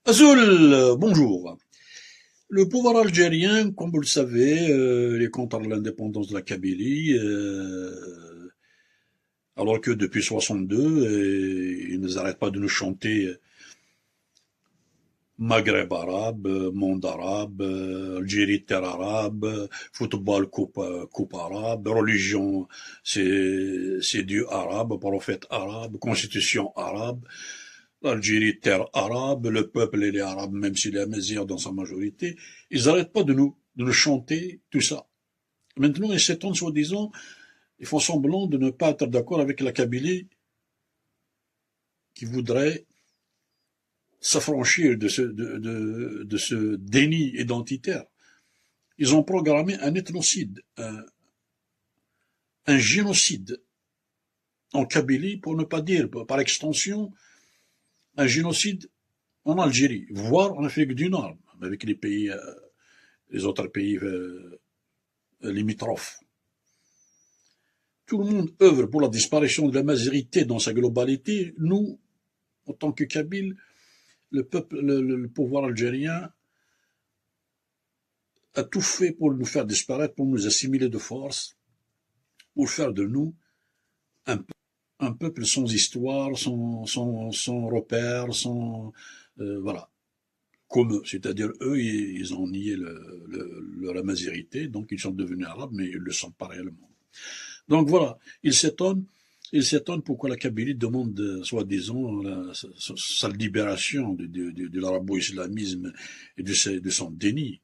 Azul, bonjour. Le pouvoir algérien, comme vous le savez, est contre l'indépendance de la Kabylie, alors que depuis 62, ils ne s'arrêtent pas de nous chanter Maghreb arabe, monde arabe, Algérie terre arabe, football coupe arabe, religion c'est Dieu arabe, prophète arabe, constitution arabe. L'Algérie, terre arabe, le peuple il est arabe, même s'il est amazigh dans sa majorité, ils n'arrêtent pas de nous chanter tout ça. Maintenant, ils s'étonnent soi-disant, ils font semblant de ne pas être d'accord avec la Kabylie qui voudrait s'affranchir de ce déni identitaire. Ils ont programmé un ethnocide, un génocide en Kabylie, pour ne pas dire, par extension, un génocide en Algérie, voire en Afrique du Nord, avec les autres pays limitrophes. Tout le monde œuvre pour la disparition de la majorité dans sa globalité. Nous, en tant que Kabyles, le pouvoir algérien a tout fait pour nous faire disparaître, pour nous assimiler de force, pour faire de nous un, un peuple sans histoire, sans repères, voilà, comme eux. C'est-à-dire, eux, ils ont nié la majorité, donc ils sont devenus arabes, mais ils ne le sont pas réellement. Donc voilà, il s'étonne pourquoi la Kabylie demande, soi-disant, sa libération de l'arabo-islamisme et de son déni,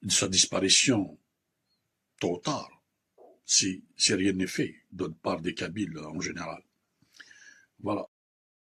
de sa disparition totale, si rien n'est fait de part des Kabyles en général. Voilà.